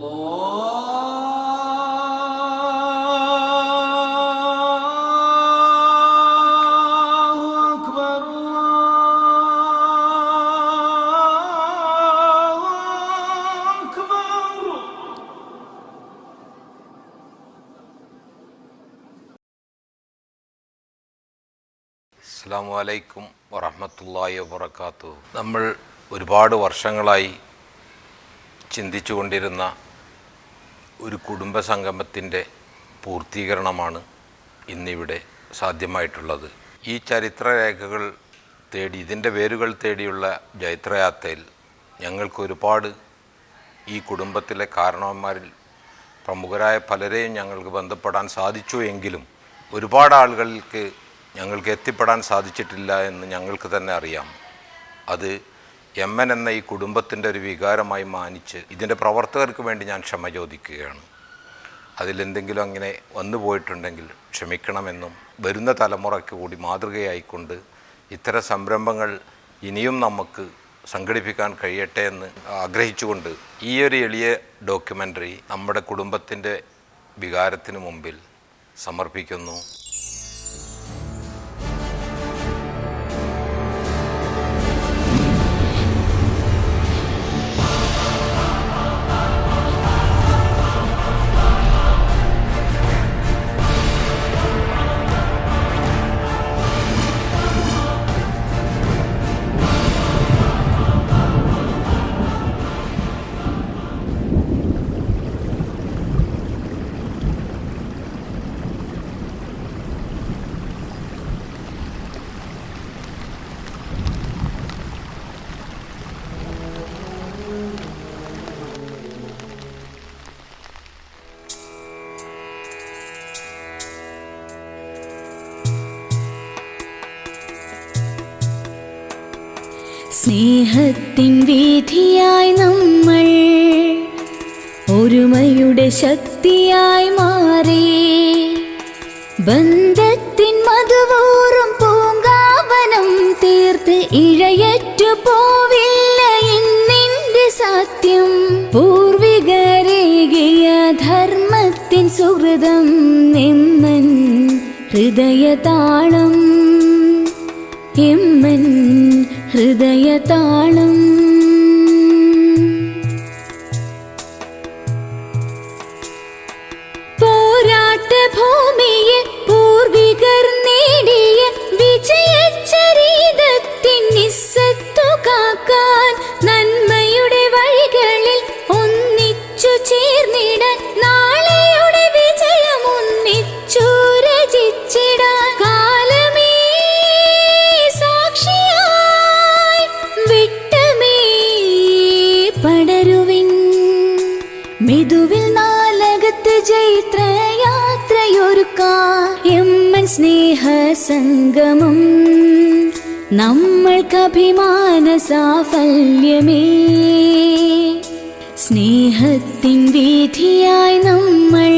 അസ്സലാമു അലൈക്കും വറഹ്മത്തുള്ളാഹി വബറകാതുഹു. നമ്മൾ ഒരുപാട് വർഷങ്ങളായി ചിന്തിച്ചു കൊണ്ടിരുന്ന ഒരു കുടുംബസംഗമത്തിൻ്റെ പൂർത്തീകരണമാണ് ഇന്നിവിടെ സാധ്യമായിട്ടുള്ളത്. ഈ ചരിത്രരേഖകൾ തേടി, ഇതിൻ്റെ വേരുകൾ തേടിയുള്ള ജൈത്രയാത്രയിൽ ഞങ്ങൾക്ക് ഒരുപാട് ഈ കുടുംബത്തിലെ കാരണവന്മാരിൽ പ്രമുഖരായ പലരെയും ഞങ്ങൾക്ക് ബന്ധപ്പെടാൻ സാധിച്ചു എങ്കിലും ഒരുപാട് ആളുകൾക്ക് ഞങ്ങൾക്ക് എത്തിപ്പെടാൻ സാധിച്ചിട്ടില്ല എന്ന് ഞങ്ങൾക്ക് തന്നെ അറിയാം. അത് എൻ എന്ന ഈ കുടുംബത്തിൻ്റെ ഒരു വികാരമായി മാനിച്ച് ഇതിൻ്റെ പ്രവർത്തകർക്ക് വേണ്ടി ഞാൻ ക്ഷമ ചോദിക്കുകയാണ്. അതിലെന്തെങ്കിലും അങ്ങനെ വന്നു പോയിട്ടുണ്ടെങ്കിൽ ക്ഷമിക്കണമെന്നും വരുന്ന തലമുറയ്ക്ക് കൂടി മാതൃകയായിക്കൊണ്ട് ഇത്തരം സംരംഭങ്ങൾ ഇനിയും നമുക്ക് സംഘടിപ്പിക്കാൻ കഴിയട്ടെ എന്ന് ആഗ്രഹിച്ചുകൊണ്ട് ഈ ഒരു എളിയ ഡോക്യുമെൻ്ററി നമ്മുടെ കുടുംബത്തിൻ്റെ വികാരത്തിന് മുമ്പിൽ സമർപ്പിക്കുന്നു. സ്നേഹത്തിൻ വീഥിയായി നമ്മൾ ഒരുമയുടെ ശക്തിയായി മാറി. ബന്ധത്തിൻ മധുവൂറും പൂങ്കാവനം തീർത്ത് ഇഴയറ്റു പോവില്ല ഇന്നിന്റെ സത്യം. പൂർവികരേകിയ ധർമ്മത്തിൻ സുഹൃതം എമ്മൻ ഹൃദയതാളം, എമ്മൻ ഹൃദയതാളം. പോരാട്ട ഭൂമിയിൽ പൂർവികർ നേടിയ വിജയചരിതത്തിൻ നിസ്സത്തു കാക്കാൻ നന്മയുടെ വഴികളിൽ ഒന്നിച്ചു ചേർന്നിടാൻ നാളെയുടെ വിജയം ഒന്നിച്ചു രചിച്ചിടാൻ മിതുവിൽ നാലകത്ത് ജൈത്രയാത്രയൊരുക്കാം. എമ്മൻ സ്നേഹ സംഗമം നമ്മൾക്കഭിമാന സാഫല്യമേ. സ്നേഹത്തിൻ വീഥിയായി നമ്മൾ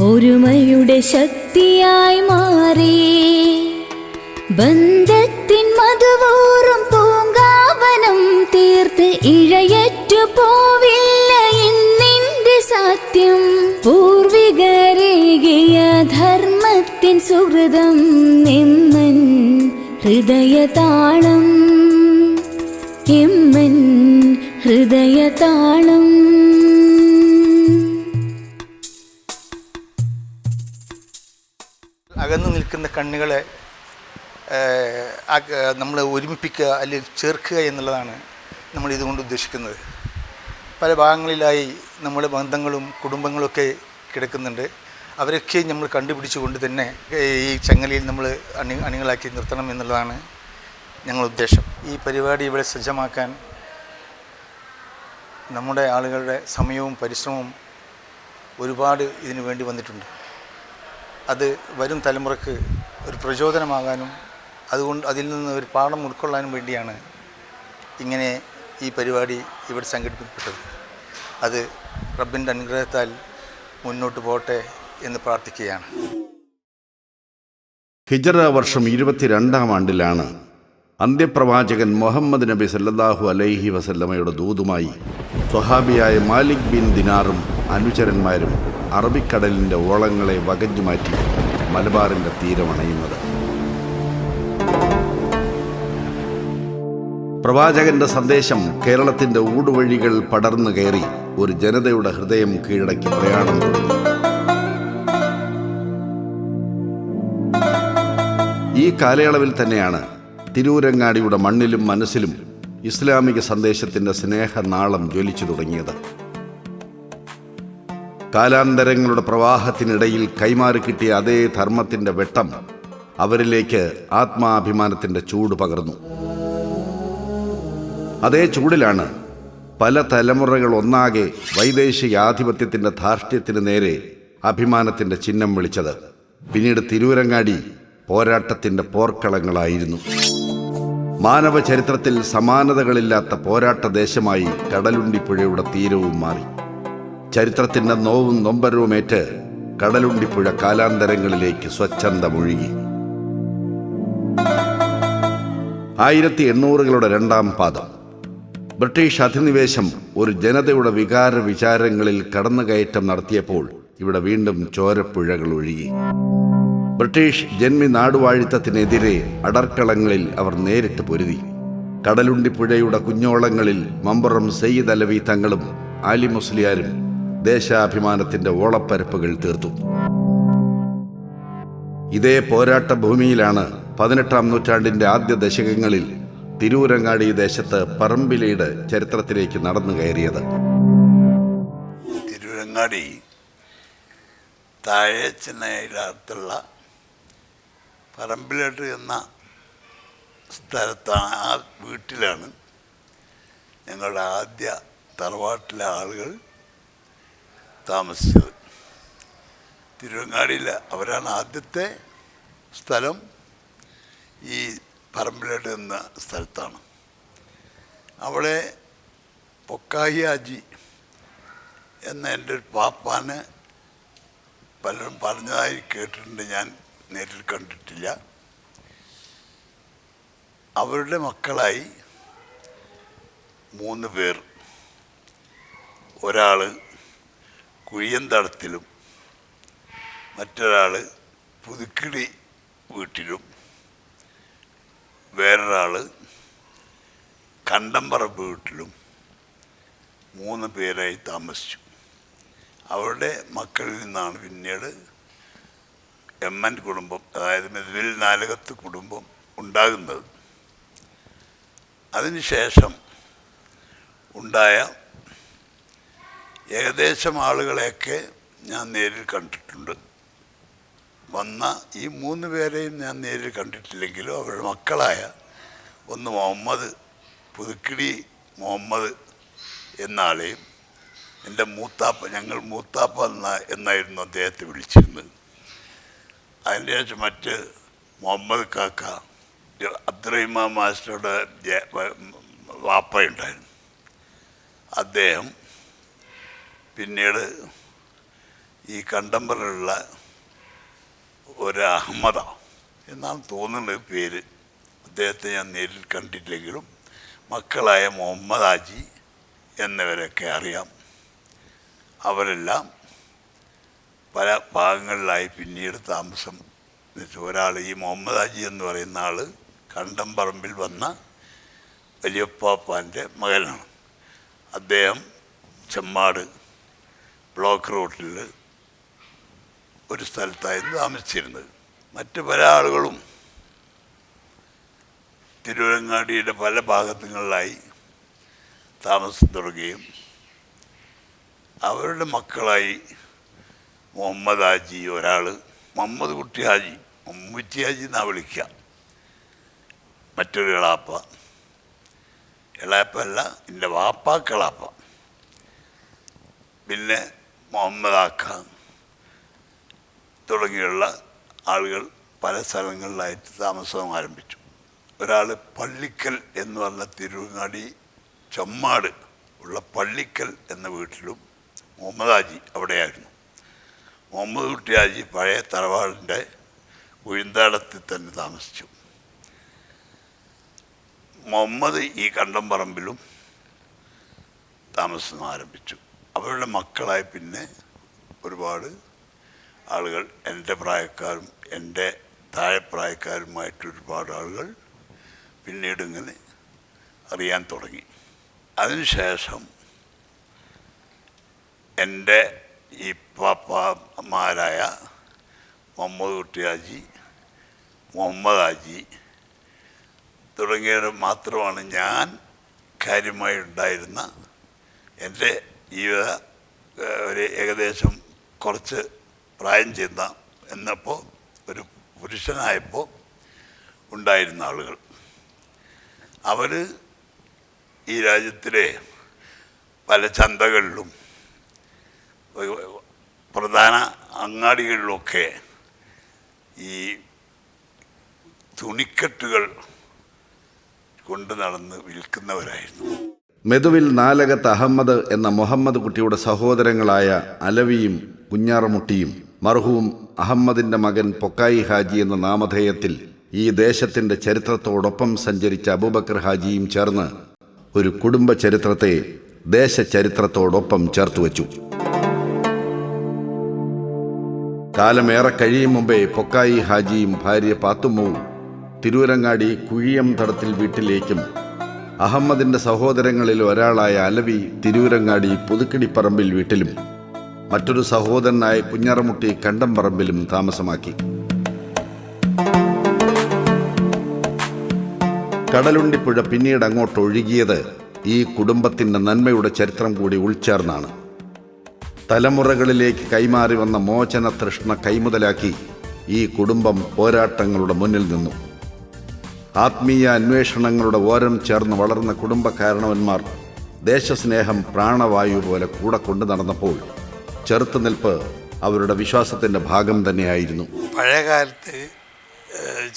ഒരുമയുടെ ശക്തിയായി മാറി. ബന്ധത്തിൻ മധുവൂറും പൂങ്കാവനം തീർത്ത് ഇഴയറ്റു പോവില്ല ഇന്നിന്റെ സത്യം. പൂർവികരേകിയ ധർമ്മത്തിൻ സുഹൃതം എമ്മൻ ഹൃദയതാളം, എമ്മൻ ഹൃദയതാളം. അകന്നു നിൽക്കുന്ന കണ്ണുകളെ നമ്മൾ ഒരുമിപ്പിക്കുക അല്ലെങ്കിൽ ചേർക്കുക എന്നുള്ളതാണ് നമ്മൾ ഇതുകൊണ്ട് ഉദ്ദേശിക്കുന്നത്. പല ഭാഗങ്ങളിലായി നമ്മുടെ ബന്ധങ്ങളും കുടുംബങ്ങളൊക്കെ കിടക്കുന്നുണ്ട്. അവരൊക്കെ നമ്മൾ കണ്ടുപിടിച്ചുകൊണ്ട് തന്നെ ഈ ചങ്ങലയിൽ നമ്മൾ അണികളാക്കി നിർത്തണം എന്നുള്ളതാണ് ഞങ്ങളുടെ ഉദ്ദേശം. ഈ പരിപാടി ഇവിടെ സജ്ജമാക്കാൻ നമ്മുടെ ആളുകളുടെ സമയവും പരിശ്രമവും ഒരുപാട് ഇതിനു വേണ്ടി വന്നിട്ടുണ്ട്. അത് വരും തലമുറക്ക് ഒരു പ്രചോദനമാകാനും അതുകൊണ്ട് അതിൽ നിന്ന് ഒരു പാഠം ഉൾക്കൊള്ളാനും വേണ്ടിയാണ് ഇങ്ങനെ ഈ പരിപാടി ഇവിടെ സംഘടിപ്പിക്കപ്പെട്ടത്. അത് റബ്ബിൻ്റെ അനുഗ്രഹത്താൽ മുന്നോട്ട് പോട്ടെ എന്ന് പ്രാർത്ഥിക്കുകയാണ്. ഹിജറ വർഷം 22-ാം ആണ്ടിലാണ് അന്ത്യപ്രവാചകൻ മുഹമ്മദ് നബി സല്ലല്ലാഹു അലൈഹി വസല്ലമയുടെ ദൂതുമായി സ്വഹാബിയായ മാലിക് ബിൻ ദിനാറും അനുചരന്മാരും അറബിക്കടലിൻ്റെ ഓളങ്ങളെ വകഞ്ഞുമാറ്റി മലബാറിൻ്റെ തീരമണയുന്നത്. പ്രവാചകന്റെ സന്ദേശം കേരളത്തിൻ്റെ ഊടുവഴികൾ പടർന്നു കയറി ഒരു ജനതയുടെ ഹൃദയം കീഴടക്കി പ്രയാണം തുടങ്ങി. ഈ കാലയളവിൽ തന്നെയാണ് തിരൂരങ്ങാടിയുടെ മണ്ണിലും മനസ്സിലും ഇസ്ലാമിക സന്ദേശത്തിൻ്റെ സ്നേഹനാളം ജ്വലിച്ചു തുടങ്ങിയത്. കാലാന്തരങ്ങളുടെ പ്രവാഹത്തിനിടയിൽ കൈമാറി കിട്ടിയ അതേ ധർമ്മത്തിൻ്റെ വെട്ടം അവരിലേക്ക് ആത്മാഭിമാനത്തിൻ്റെ ചൂട് പകർന്നു. അതേ ചൂടിലാണ് പല തലമുറകൾ ഒന്നാകെ വൈദേശിക ആധിപത്യത്തിൻ്റെ ധാർഷ്ട്യത്തിന് നേരെ അഭിമാനത്തിൻ്റെ ചിഹ്നം വിളിച്ചത്. പിന്നീട് തിരൂരങ്ങാടി പോരാട്ടത്തിൻ്റെ പോർക്കളങ്ങളായിരുന്നു. മാനവ ചരിത്രത്തിൽ സമാനതകളില്ലാത്ത പോരാട്ട ദേശമായി കടലുണ്ടിപ്പുഴയുടെ തീരവും മാറി. ചരിത്രത്തിൻ്റെ നോവും നൊമ്പരവുമേറ്റ് കടലുണ്ടിപ്പുഴ കാലാന്തരങ്ങളിലേക്ക് സ്വച്ഛന്തമൊഴുകി. 1800കളുടെ രണ്ടാം പാദം. ബ്രിട്ടീഷ് അധിനിവേശം ഒരു ജനതയുടെ വികാര വിചാരങ്ങളിൽ കടന്നുകയറ്റം നടത്തിയപ്പോൾ ഇവിടെ വീണ്ടും ചോരപ്പുഴകൾ ഒഴുകി. ബ്രിട്ടീഷ് ജന്മി നാടുവാഴിത്തത്തിനെതിരെ അടർക്കളങ്ങളിൽ അവർ നേരിട്ട് പൊരുതി. കടലുണ്ടിപ്പുഴയുടെ കുഞ്ഞോളങ്ങളിൽ മമ്പുറം സയ്യിദ് അലവി തങ്ങളും ആലി മുസ്ലിയാരും ദേശാഭിമാനത്തിൻ്റെ ഓളപ്പരപ്പുകൾ തീർത്തു. ഇതേ പോരാട്ട ഭൂമിയിലാണ് 18ാം നൂറ്റാണ്ടിൻ്റെ ആദ്യ ദശകങ്ങളിൽ തിരൂരങ്ങാടി ദേശത്ത് പറമ്പിലീട് ചരിത്രത്തിലേക്ക് നടന്നു കയറിയത്. തിരൂരങ്ങാടി താഴെ ചെന്നൈയിലടുത്തുള്ള പറമ്പിലേട്ട് എന്ന സ്ഥലത്താണ്, ആ വീട്ടിലാണ് ഞങ്ങളുടെ ആദ്യ തറവാട്ടിലെ ആളുകൾ താമസിച്ചത്. തിരുവങ്ങാടിയിൽ അവരാണ് ആദ്യത്തെ സ്ഥലം. ഈ പറമ്പിലേട്ട് എന്ന സ്ഥലത്താണ്. അവിടെ പൊക്കാഹി ഹാജി എന്ന എൻ്റെ ഒരു പാപ്പാന് പലരും പറഞ്ഞതായി കേട്ടിട്ടുണ്ട്, ഞാൻ നേരിൽ കണ്ടിട്ടില്ല. അവരുടെ മക്കളായി 3 പേർ. ഒരാൾ കുഴിയന്തടത്തിലും മറ്റൊരാൾ പുതുക്കിടി വീട്ടിലും വേറൊരാൾ കണ്ടംപറമ്പ് വീട്ടിലും 3 പേരായി താമസിച്ചു. അവരുടെ മക്കളിൽ നിന്നാണ് പിന്നീട് എമ്മൻ കുടുംബം, അതായത് മെതുവിൽ നാലകത്ത് കുടുംബം ഉണ്ടാകുന്നത്. അതിനുശേഷം ഉണ്ടായ ഏകദേശം ആളുകളെയൊക്കെ ഞാൻ നേരിൽ കണ്ടിട്ടുണ്ട്. വന്ന ഈ 3 പേരെയും ഞാൻ നേരിൽ കണ്ടിട്ടില്ലെങ്കിലും അവരുടെ മക്കളായ ഒന്ന് മുഹമ്മദ്, പുതുക്കിടി മുഹമ്മദ് എന്ന ആളെയും എൻ്റെ മൂത്താപ്പ, ഞങ്ങൾ മൂത്താപ്പ എന്നായിരുന്നു അദ്ദേഹത്തെ വിളിച്ചിരുന്നത്. അതിൻ്റെ ശേഷം മറ്റ് മുഹമ്മദ് കാക്ക, അബ്ദുറഹിമാൻ മാസ്റ്ററുടെ വാപ്പയുണ്ടായിരുന്നു. അദ്ദേഹം പിന്നീട് ഈ കണ്ടംപറയുള്ള ഒരു അഹമ്മദ എന്നാണ് തോന്നുന്നത് പേര്. അദ്ദേഹത്തെ ഞാൻ നേരിൽ കണ്ടിട്ടില്ലെങ്കിലും മക്കളായ മുഹമ്മദ് ഹാജി എന്നിവരൊക്കെ അറിയാം. അവരെല്ലാം പല ഭാഗങ്ങളിലായി പിന്നീട് താമസം. ഒരാൾ, ഈ മുഹമ്മദ് ഹാജി എന്ന് പറയുന്ന ആൾ കണ്ടംപറമ്പിൽ വന്ന വലിയപ്പാപ്പാൻ്റെ മകനാണ്. അദ്ദേഹം ചെമ്മാട് ബ്ലോക്ക് റോട്ടിൽ ഒരു സ്ഥലത്തായിരുന്നു താമസിച്ചിരുന്നത്. മറ്റ് പല ആളുകളും തിരൂരങ്ങാടിയുടെ പല ഭാഗങ്ങളിലായി താമസം തുടങ്ങുകയും അവരുടെ മക്കളായി മുഹമ്മദ് ഹാജി, ഒരാൾ മുഹമ്മദ് കുട്ടി ഹാജി, മുമ്മൂറ്റി ഹാജി എന്നാണ് വിളിക്കുക, മറ്റൊരു എളാപ്പ, എളാപ്പല്ല എൻ്റെ വാപ്പാക്കളാപ്പ, പിന്നെ മുഹമ്മദ് ആക്ക തുടങ്ങിയുള്ള ആളുകൾ പല സ്ഥലങ്ങളിലായിട്ട് താമസം ആരംഭിച്ചു. ഒരാൾ പള്ളിക്കൽ എന്ന് പറഞ്ഞ തിരുവങ്ങാടി ചെമ്മാട് ഉള്ള പള്ളിക്കൽ എന്ന വീട്ടിലും മുഹമ്മദ് ഹാജി അവിടെയായിരുന്നു. മുഹമ്മദ് കുട്ടി ഹാജി പഴയ തറവാടിൻ്റെ ഉഴുന്താടത്തിൽ തന്നെ താമസിച്ചു. മുഹമ്മദ് ഈ കണ്ടംപറമ്പിലും താമസം ആരംഭിച്ചു. അവരുടെ മക്കളായി പിന്നെ ഒരുപാട് ആളുകൾ, എൻ്റെ പ്രായക്കാരും എൻ്റെ താഴെ പ്രായക്കാരുമായിട്ട് ഒരുപാട് ആളുകൾ പിന്നീട് ഇങ്ങനെ അറിയാൻ തുടങ്ങി. അതിനുശേഷം എൻ്റെ ഈ പാപ്പമാരായ മുഹമ്മദ് കുട്ടി ഹാജി, മുഹമ്മദ് ഹാജി തുടങ്ങിയവർ മാത്രമാണ് ഞാൻ കാര്യമായി ഉണ്ടായിരുന്ന എൻ്റെ ജീവിത ഒരു ഏകദേശം കുറച്ച് പ്രായം ചെന്ന എന്നപ്പോൾ ഒരു പുരുഷനായപ്പോൾ ഉണ്ടായിരുന്ന ആളുകൾ. അവർ ഈ രാജ്യത്തിലെ പല ചന്തകളിലും പ്രധാന അങ്ങാടികളിലുമൊക്കെ ഈ തുണിക്കെട്ടുകൾ കൊണ്ട് നടന്ന് വിൽക്കുന്നവരായിരുന്നു. മെതുവിൽ നാലകത്ത് അഹമ്മദ് എന്ന മുഹമ്മദ് കുട്ടിയുടെ സഹോദരങ്ങളായ അലവിയും കുഞ്ഞാറമുട്ടിയും മർഹൂം അഹമ്മദിൻ്റെ മകൻ പൊക്കായി ഹാജി എന്ന നാമധേയത്തിൽ ഈ ദേശത്തിൻ്റെ ചരിത്രത്തോടൊപ്പം സഞ്ചരിച്ച അബൂബക്കർ ഹാജിയും ചേർന്ന് ഒരു കുടുംബ ചരിത്രത്തെ ദേശചരിത്രത്തോടൊപ്പം ചേർത്തുവച്ചു. കാലമേറെ കഴിയും മുമ്പേ പൊക്കായി ഹാജിയും ഭാര്യ പാത്തുമ്മവും തിരൂരങ്ങാടി കുഴിയം തടത്തിൽ വീട്ടിലേക്കും അഹമ്മദിൻ്റെ സഹോദരങ്ങളിൽ ഒരാളായ അലവി തിരൂരങ്ങാടി പുതുക്കിടിപ്പറമ്പിൽ വീട്ടിലും മറ്റൊരു സഹോദരനായ കുഞ്ഞാറമുട്ടി കണ്ടംപറമ്പിലും താമസമാക്കി. കടലുണ്ടിപ്പുഴ പിന്നീട് അങ്ങോട്ട് ഒഴുകിയത് ഈ കുടുംബത്തിൻ്റെ നന്മയുടെ ചരിത്രം കൂടി ഉൾച്ചേർന്നാണ്. തലമുറകളിലേക്ക് കൈമാറി വന്ന മോചന തൃഷ്ണ കൈമുതലാക്കി ഈ കുടുംബം പോരാട്ടങ്ങളുടെ മുന്നിൽ നിന്നു. ആത്മീയ അന്വേഷണങ്ങളുടെ ഓരം ചേർന്ന് വളർന്ന കുടുംബകാരണവന്മാർ ദേശസ്നേഹം പ്രാണവായു പോലെ കൂടെ കൊണ്ടു നടന്നപ്പോൾ ചെറുത്തുനിൽപ്പ് അവരുടെ വിശ്വാസത്തിൻ്റെ ഭാഗം തന്നെയായിരുന്നു. പഴയ കാലത്ത്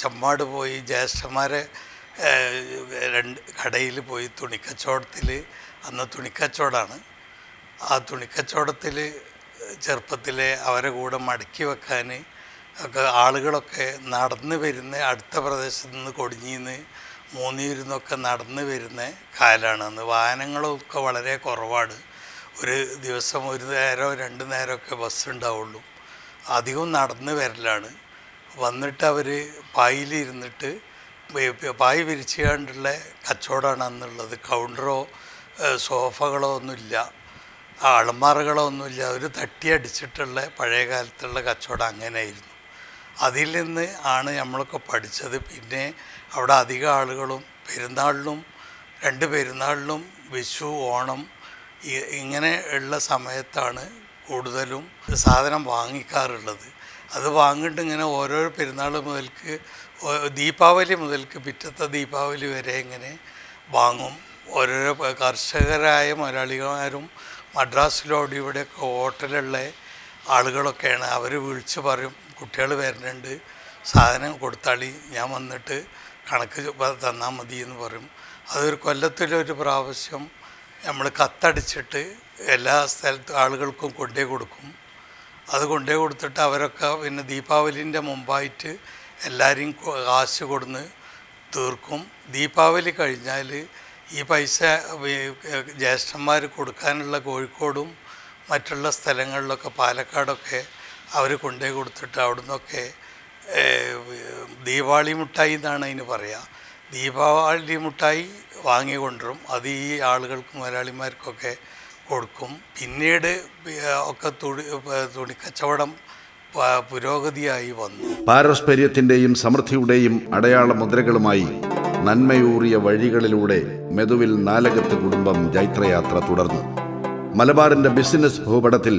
ചമ്മാട് പോയി ജ്യേഷ്ഠന്മാരെ കടയിൽ പോയി തുണിക്കച്ചവടത്തിൽ, അന്ന് തുണിക്കച്ചവടമാണ്, ആ തുണിക്കച്ചവടത്തിൽ ചെറുപ്പത്തിലെ അവരെ കൂടെ മടക്കി വെക്കാൻ ഒക്കെ ആളുകളൊക്കെ നടന്ന് വരുന്ന അടുത്ത പ്രദേശത്ത് നിന്ന് കൊടിഞ്ഞിന്ന് മൂന്നിയിരുന്നൊക്കെ നടന്ന് വരുന്ന കാലമാണ് അന്ന്. വാഹനങ്ങളൊക്കെ വളരെ കുറവാണ്. ഒരു ദിവസം ഒരു നേരമോ 2 നേരമൊക്കെ ബസ് ഉണ്ടാവുള്ളൂ. അധികം നടന്ന് വരലാണ്. വന്നിട്ട് അവർ പായിലിരുന്നിട്ട് പായ് വിരിച്ചുകൊണ്ടുള്ള കച്ചവടമാണ് അന്നുള്ളത്. കൗണ്ടറോ സോഫകളോ ഒന്നുമില്ല, അളമാറകളോ ഒന്നുമില്ല. ഒരു തട്ടിയടിച്ചിട്ടുള്ള പഴയ കാലത്തുള്ള കച്ചവടം അങ്ങനെയായിരുന്നു. അതിൽ നിന്ന് ആണ് നമ്മളൊക്കെ പഠിച്ചത്. പിന്നെ അവിടെ അധികം ആളുകളും പെരുന്നാളിനും 2 പെരുന്നാളിനും വിഷു, ഓണം ഇങ്ങനെ ഉള്ള സമയത്താണ് കൂടുതലും സാധനം വാങ്ങിക്കാറുള്ളത്. അത് വാങ്ങിയിട്ട് ഇങ്ങനെ ഓരോ പെരുന്നാൾ മുതൽക്ക് ദീപാവലി മുതൽക്ക് പിറ്റത്തെ ദീപാവലി വരെ ഇങ്ങനെ വാങ്ങും. ഓരോരോ കർഷകരായ മലയാളിമാരും മദ്രാസിലോട് ഇവിടെയൊക്കെ ഹോട്ടലുള്ള ആളുകളൊക്കെയാണ്. അവർ വിളിച്ച് പറയും, കുട്ടികൾ വരുന്നുണ്ട്, സാധനം കൊടുത്താളി, ഞാൻ വന്നിട്ട് കണക്ക് തന്നാൽ മതി എന്ന് പറയും. അതൊരു കൊല്ലത്തിലൊരു പ്രാവശ്യം നമ്മൾ കത്തടിച്ചിട്ട് എല്ലാ സ്ഥലത്തും ആളുകൾക്കും കൊണ്ടേ കൊടുക്കും. അത് കൊണ്ടേ കൊടുത്തിട്ട് അവരൊക്കെ പിന്നെ ദീപാവലിൻ്റെ മുമ്പായിട്ട് എല്ലാവരെയും കാശ് കൊടുന്ന് തീർക്കും. ദീപാവലി കഴിഞ്ഞാൽ ഈ പൈസ ജ്യേഷ്ഠന്മാർ കൊടുക്കാനുള്ള കോഴിക്കോടും മറ്റുള്ള സ്ഥലങ്ങളിലൊക്കെ പാലക്കാടൊക്കെ അവർ കൊണ്ടേ കൊടുത്തിട്ട് അവിടെ നിന്നൊക്കെ ദീപാവലി മിഠായി എന്നാണ് അതിന് പറയുക. ദീപാവലി മിഠായി വാങ്ങി കൊണ്ടുവരും. അത് ഈ ആളുകൾക്ക് മലയാളിമാർക്കൊക്കെ കൊടുക്കും. പിന്നീട് ഒക്കെ തുണിക്കച്ചവടം പുരോഗതിയായി വന്നു. പാരസ്പര്യത്തിൻ്റെയും സമൃദ്ധിയുടെയും അടയാള മുദ്രകളുമായി നന്മയൂറിയ വഴികളിലൂടെ മെതുവിൽ നാലകത്ത് കുടുംബം ജൈത്രയാത്ര തുടർന്നു. മലബാറിൻ്റെ ബിസിനസ് ഭൂപടത്തിൽ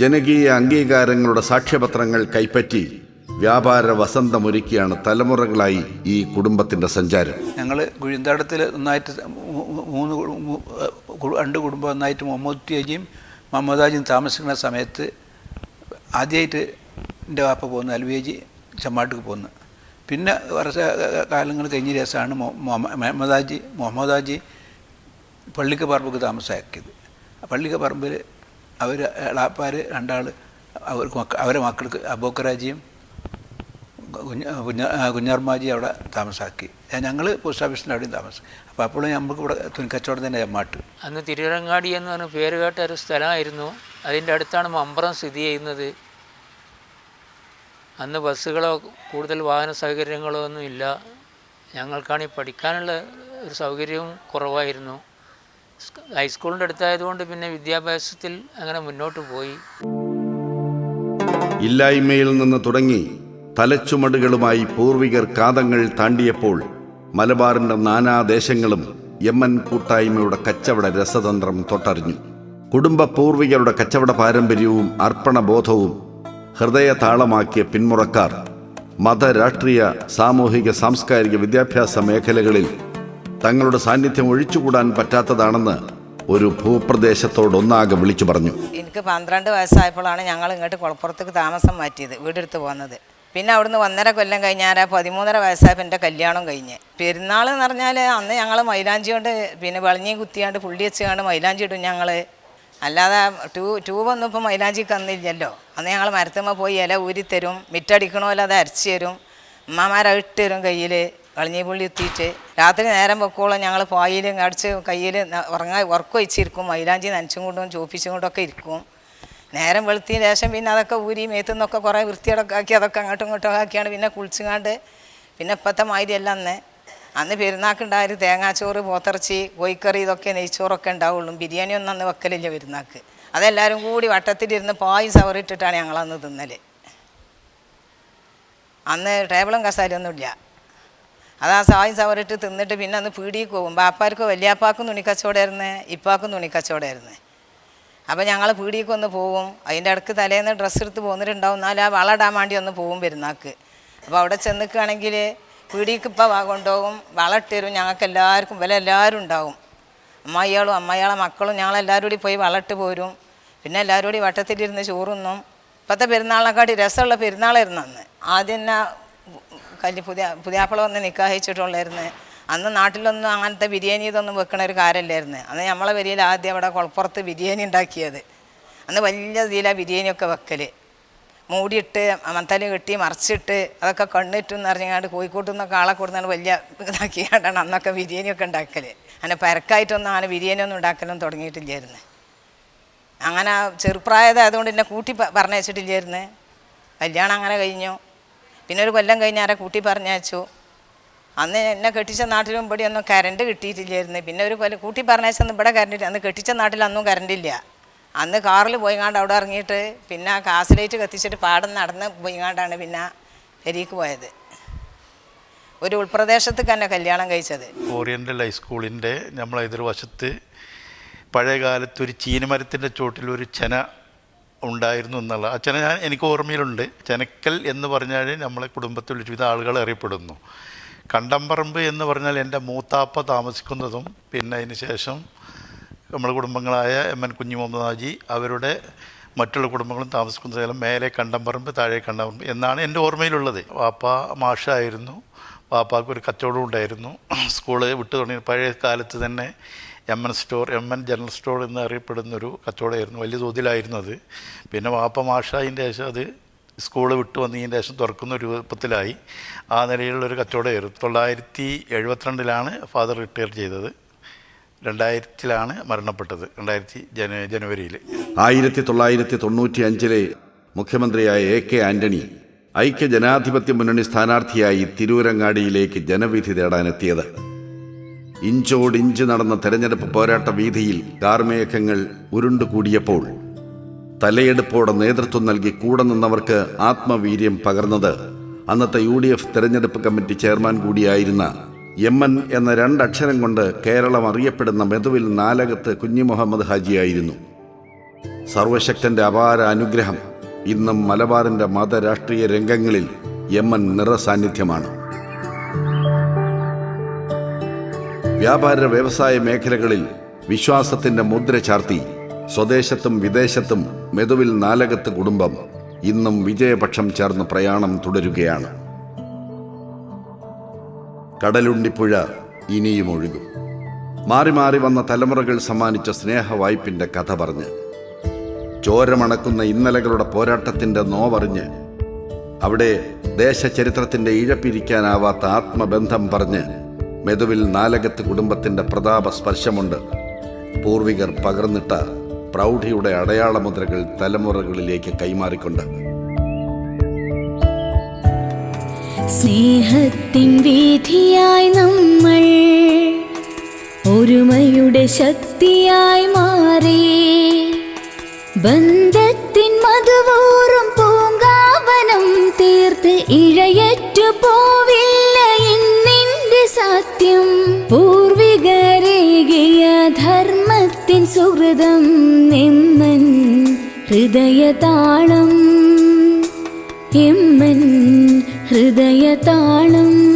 ജനകീയ അംഗീകാരങ്ങളുടെ സാക്ഷ്യപത്രങ്ങൾ കൈപ്പറ്റി വ്യാപാര വസന്തമൊരുക്കിയാണ് തലമുറകളായി ഈ കുടുംബത്തിൻ്റെ സഞ്ചാരം. ഞങ്ങൾ കുഴിന്താടത്തിൽ ഒന്നായിട്ട് 2 കുടുംബം ഒന്നായിട്ട് മുഹമ്മദ് ഹാജിയും മുഹമ്മദ് ഹാജിയും താമസിക്കുന്ന സമയത്ത് ആദ്യമായിട്ട് എൻ്റെ വാപ്പ പോകുന്നു, അൽവിയേജി ചമ്മാട്ടിക്ക് പോകുന്നു. പിന്നെ വർഷ കാലങ്ങൾ കഴിഞ്ഞ ദിവസമാണ് മുഹമ്മദ് ഹാജി പള്ളിക്ക് പറമ്പ് താമസമാക്കിയത്. പള്ളിക്ക് പറമ്പിൽ അവർ എളാപ്പാർ 2 അവർക്ക് അവരെ മക്കൾക്ക് അബൂബക്കർ ഹാജിയും കുഞ്ഞാർമാജി അവിടെ താമസാക്കി. ഞങ്ങൾ പോസ്റ്റ് ഓഫീസിൻ്റെ അവിടെയും താമസം. അപ്പോൾ അപ്പോഴും നമുക്ക് ഇവിടെ തുണിക്കച്ചവടം തന്നെ ജമാട്ട്. അന്ന് തിരുവരങ്ങാടി എന്ന് പറഞ്ഞ പേര് കേട്ട ഒരു സ്ഥലമായിരുന്നു. അതിൻ്റെ അടുത്താണ് മമ്പറം സ്ഥിതി ചെയ്യുന്നത്. അന്ന് ബസ്സുകളോ കൂടുതൽ വാഹന സൗകര്യങ്ങളോ ഒന്നും ഇല്ല. ഞങ്ങൾക്കാണെങ്കിൽ പഠിക്കാനുള്ള ഒരു സൗകര്യവും കുറവായിരുന്നു. ഹൈസ്കൂളിൻ്റെ അടുത്തായതുകൊണ്ട് പിന്നെ വിദ്യാഭ്യാസത്തിൽ അങ്ങനെ മുന്നോട്ട് പോയി. ഇല്ലായ്മയിൽ നിന്ന് തുടങ്ങി തലച്ചുമടുകളുമായി പൂർവികർ കാതങ്ങൾ താണ്ടിയപ്പോൾ മലബാറിൻ്റെ നാനാദേശങ്ങളും എമ്മൻ കൂട്ടായ്മയുടെ കച്ചവട രസതന്ത്രം തൊട്ടറിഞ്ഞു. കുടുംബ പൂർവികരുടെ കച്ചവട പാരമ്പര്യവും അർപ്പണബോധവും ഹൃദയതാളമാക്കിയ പിന്മുറക്കാർ മത, രാഷ്ട്രീയ, സാമൂഹിക, സാംസ്കാരിക, വിദ്യാഭ്യാസ മേഖലകളിൽ തങ്ങളുടെ സാന്നിധ്യം ഒഴിച്ചുകൂടാൻ പറ്റാത്തതാണെന്ന് ഒരു ഭൂപ്രദേശത്തോടൊന്നാകെ വിളിച്ചു പറഞ്ഞു. എനിക്ക് 12 വയസ്സായപ്പോഴാണ് ഞങ്ങൾ ഇങ്ങോട്ട് കുളപ്പുറത്തേക്ക് താമസം മാറ്റിയത്, വീടെടുത്ത് പോകുന്നത്. പിന്നെ അവിടുന്ന് 1.5 കൊല്ലം കഴിഞ്ഞാൽ 13 വയസ്സായപ്പോൾ എൻ്റെ കല്യാണം കഴിഞ്ഞ്. പെരുന്നാൾ എന്ന് പറഞ്ഞാൽ അന്ന് ഞങ്ങൾ മൈലാഞ്ചി കൊണ്ട് പിന്നെ വെളഞ്ഞി കുത്തിയാണ്ട് പുള്ളി വെച്ചുകൊണ്ട് മൈലാഞ്ചി ഇടും ഞങ്ങൾ. അല്ലാതെ ട്യൂബൊന്നും ഇപ്പോൾ മൈലാഞ്ചിക്ക് അന്നില്ലല്ലോ. അന്ന് ഞങ്ങൾ മരത്തുമ്മ പോയി ഇല ഊരിത്തരും, മിറ്റടിക്കണോ അല്ല അത് അരച്ച് തരും, ഉമ്മമാരട്ട് തരും കയ്യിൽ വെളഞ്ഞി പുള്ളി കുത്തിയിട്ട്. രാത്രി നേരം വെക്കോളം ഞങ്ങൾ പായിൽ അടിച്ച് കയ്യിൽ ഉറക്കം വെച്ചിരിക്കും, മൈലാഞ്ചി നനച്ചും കൊണ്ടും ചോപ്പിച്ചും കൊണ്ടൊക്കെ ഇരിക്കും. നേരം വെളുത്തിന് ശേഷം പിന്നെ അതൊക്കെ ഊരി മേത്തുനിന്നൊക്കെ കുറേ വൃത്തിയോടൊക്കെ ആക്കി അതൊക്കെ അങ്ങോട്ടും ഇങ്ങോട്ടും ആക്കിയാണ് പിന്നെ കുളിച്ചുങ്ങാണ്ട്. പിന്നെ ഇപ്പോഴത്തെ മാതിരിയല്ല അന്ന് പെരുന്നാക്കുണ്ടായത് തേങ്ങാച്ചോറ്, പോത്തിറച്ചി, കോഴിക്കറി, ഇതൊക്കെ നെയ്ച്ചോറൊക്കെ ഉണ്ടാവുള്ളൂ. ബിരിയാണി ഒന്നും അന്ന് വെക്കലില്ല പെരുന്നാക്ക്. അതെല്ലാവരും കൂടി വട്ടത്തിലിരുന്ന് പായ് സവറിട്ടിട്ടാണ് ഞങ്ങളന്ന് തിന്നൽ. അന്ന് ടേബിളും കസാലയൊന്നുമില്ല. അതാ സായും സവറിട്ട് തിന്നിട്ട് പിന്നെ അന്ന് പീടിക്ക് പോകും. ബാപ്പാർക്കും വലിയാപ്പാക്കും തുണിക്കച്ചവടമായിരുന്നു, ഇപ്പാക്കും തുണിക്കച്ചവടമായിരുന്നു. അപ്പോൾ ഞങ്ങൾ പീടിക്കൊന്ന് പോവും. അതിൻ്റെ ഇടയ്ക്ക് തലേന്ന് ഡ്രസ്സ് എടുത്ത് പോന്നിട്ടുണ്ടാവും. എന്നാലും ആ വളയിടാൻ വേണ്ടി ഒന്ന് പോവും പെരുന്നാക്ക്. അപ്പോൾ അവിടെ ചെന്നിക്കുകയാണെങ്കിൽ പീടിക്ക് ഇപ്പം കൊണ്ടുപോകും, വളമിട്ട് തരും. ഞങ്ങൾക്ക് എല്ലാവർക്കും എല്ലാവരും ഉണ്ടാവും, അമ്മായികളും അമ്മായികളെ മക്കളും ഞങ്ങളെല്ലാവരും കൂടി പോയി വളമിട്ട് പോരും. പിന്നെ എല്ലാവരും കൂടി വട്ടത്തിലിരുന്ന് ചോറുന്നും. ഇപ്പോഴത്തെ പെരുന്നാളിനെക്കാട്ടി രസമുള്ള പെരുന്നാളായിരുന്നു അന്ന്. ആദ്യം തന്നെ പുതിയാപ്പിള വന്ന് നിക്കാഹിച്ചിട്ടുള്ളായിരുന്നു. അന്ന് നാട്ടിലൊന്നും അങ്ങനത്തെ ബിരിയാണി ഇതൊന്നും വെക്കണ ഒരു കാര്യമല്ലായിരുന്നു. അന്ന് നമ്മളെ വരിയിൽ ആദ്യം അവിടെ കുളപ്പുറത്ത് ബിരിയാണി ഉണ്ടാക്കിയത്. അന്ന് വലിയ ഇതിലാണ് ബിരിയാണിയൊക്കെ വെക്കൽ. മൂടിയിട്ട് മത്തല് കെട്ടി മറിച്ചിട്ട് അതൊക്കെ കണ്ണിട്ടെന്ന് അറിഞ്ഞാണ്ട് കോഴിക്കോട്ടിൽ നിന്നൊക്കെ ആളെ കൊടുത്താണ് വലിയ ഇതാക്കിയാണ്ടാണ് അന്നൊക്കെ ബിരിയാണിയൊക്കെ ഉണ്ടാക്കൽ. അങ്ങനെ പരക്കായിട്ടൊന്നും അങ്ങനെ ബിരിയാണിയൊന്നും ഉണ്ടാക്കലൊന്നും തുടങ്ങിയിട്ടില്ലായിരുന്നു. അങ്ങനെ ചെറുപ്രായതായതുകൊണ്ട് എന്നെ കൂട്ടി പറഞ്ഞയച്ചിട്ടില്ലായിരുന്നു. കല്യാണം അങ്ങനെ കഴിഞ്ഞു. പിന്നെ ഒരു കൊല്ലം കഴിഞ്ഞാരെ കൂട്ടി പറഞ്ഞയച്ചു. അന്ന് എന്നെ കെട്ടിച്ച നാട്ടിലും ഇവിടെ ഒന്നും കറണ്ട് കിട്ടിയിട്ടില്ലായിരുന്നു. പിന്നെ ഒരു കൊല്ലം കൂട്ടി പറഞ്ഞയച്ചൊന്നും ഇവിടെ കറണ്ട്, അന്ന് കെട്ടിച്ച നാട്ടിലൊന്നും കറണ്ടില്ല. അന്ന് കാറിൽ പോയിങ്ങാണ്ട് അവിടെ ഇറങ്ങിയിട്ട് പിന്നെ കാസിലേറ്റ് കത്തിച്ചിട്ട് പാടം നടന്ന് പോയിങ്ങാണ്ടാണ് പിന്നെ പെരീക്ക് പോയത്. ഒരു ഉൾപ്രദേശത്തേക്ക് തന്നെ കല്യാണം കഴിച്ചത്. ഓറിയൻ്റൽ ഹൈസ്കൂളിൻ്റെ നമ്മളെ എതിർവശത്ത് പഴയ കാലത്ത് ഒരു ചീനമരത്തിൻ്റെ ചോട്ടിലൊരു ചെന ഉണ്ടായിരുന്നു എന്നുള്ള ആ ചെന എനിക്ക് ഓർമ്മയിലുണ്ട്. ചെനക്കൽ എന്ന് പറഞ്ഞാൽ നമ്മളെ കുടുംബത്തിൽ വിവിധ ആളുകൾ അറിയപ്പെടുന്നു. കണ്ടംപറമ്പ് എന്ന് പറഞ്ഞാൽ എൻ്റെ മൂത്താപ്പ താമസിക്കുന്നതും പിന്നെ അതിന് ശേഷം നമ്മുടെ കുടുംബങ്ങളായ എമ്മൻ കുഞ്ഞു മുഹമ്മദ് ഹാജി അവരുടെ മറ്റുള്ള കുടുംബങ്ങളും താമസിക്കുന്ന സ്ഥലം മേലെ കണ്ടംപറമ്പ്, താഴെ കണ്ടംപറമ്പ് എന്നാണ് എൻ്റെ ഓർമ്മയിലുള്ളത്. വാപ്പ മാഷായിരുന്നു. വാപ്പാക്ക് ഒരു കച്ചവടം ഉണ്ടായിരുന്നു. സ്കൂള് വിട്ടു തുടങ്ങി പഴയ കാലത്ത് തന്നെ എമ്മൻ ജനറൽ സ്റ്റോർ എന്ന് അറിയപ്പെടുന്നൊരു കച്ചവടമായിരുന്നു. വലിയ തോതിലായിരുന്നു അത്. പിന്നെ വാപ്പ മാഷായതിൻ്റെ ശേഷം അത് സ്കൂള് വിട്ടു വന്നതിൻ്റെ ശേഷം തുറക്കുന്ന രൂപത്തിലായി. ആ നിലയിലുള്ളൊരു കച്ചവടമായിരുന്നു. 1972 ഫാദർ റിട്ടയർ ചെയ്തത്. 2000 മരണപ്പെട്ടത്. 2000 ജനുവരിയിൽ. 1995 മുഖ്യമന്ത്രിയായ AK ആന്റണി ഐക്യ ജനാധിപത്യ മുന്നണി സ്ഥാനാർത്ഥിയായി തിരൂരങ്ങാടിയിലേക്ക് ജനവിധി തേടാനെത്തിയത്. ഇഞ്ചോടിഞ്ച് നടന്ന തെരഞ്ഞെടുപ്പ് പോരാട്ട വീതിയിൽ കാർമേഘങ്ങൾ ഉരുണ്ടുകൂടിയപ്പോൾ തലയെടുപ്പോടെ നേതൃത്വം നൽകി കൂടെ നിന്നവർക്ക് ആത്മവീര്യം പകർന്നത് അന്നത്തെ UDF തെരഞ്ഞെടുപ്പ് കമ്മിറ്റി ചെയർമാൻ കൂടിയായിരുന്ന എമ്മൻ എന്ന 2 അക്ഷരം കൊണ്ട് കേരളം അറിയപ്പെടുന്ന മെതുവിൽ നാലകത്ത് കുഞ്ഞി മുഹമ്മദ് ഹാജിയായിരുന്നു. സർവശക്തന്റെ അപാര അനുഗ്രഹം ഇന്നും മലബാറിന്റെ മതരാഷ്ട്രീയ രംഗങ്ങളിൽ എമ്മൻ നിറസാന്നിധ്യമാണ്. വ്യാപാര വ്യവസായ മേഖലകളിൽ വിശ്വാസത്തിന്റെ മുദ്ര ചാർത്തി സ്വദേശത്തും വിദേശത്തും മെതുവിൽ നാലകത്ത് കുടുംബം ഇന്നും വിജയപക്ഷം ചേർന്ന് പ്രയാണം തുടരുകയാണ്. കടലുണ്ടിപ്പുഴ ഇനിയും ഒഴുകും. മാറി മാറി വന്ന തലമുറകൾ സമ്മാനിച്ച സ്നേഹവായ്പിൻ്റെ കഥ പറഞ്ഞ് ചോരമണക്കുന്ന ഇന്നലകളുടെ പോരാട്ടത്തിൻ്റെ നോവറിഞ്ഞ് അവിടെ ദേശചരിത്രത്തിന്റെ ഇഴപ്പിരിക്കാനാവാത്ത ആത്മബന്ധം പറഞ്ഞ് മെതുവിൽ നാലകത്ത് കുടുംബത്തിന്റെ പ്രതാപ സ്പർശമുണ്ട്. പൂർവികർ പകർന്നിട്ട പ്രൗഢിയുടെ അടയാളമുദ്രകൾ തലമുറകളിലേക്ക് കൈമാറിക്കൊണ്ട്. സ്നേഹത്തിൻ വീഥിയായി നമ്മൾ ഒരുമയുടെ ശക്തിയായി മാറി. ബന്ധത്തിൻ മധുവൂറും പൂങ്കാവനം തീർത്ത് ഇഴയറ്റു പോവില്ല ഇന്നിന്റെ സത്യം. പൂർവികരേകിയ ധർമ്മത്തിൻ സുഹൃതം എമ്മൻ ഹൃദയതാളം, എമ്മൻ ഹൃദയതാളം.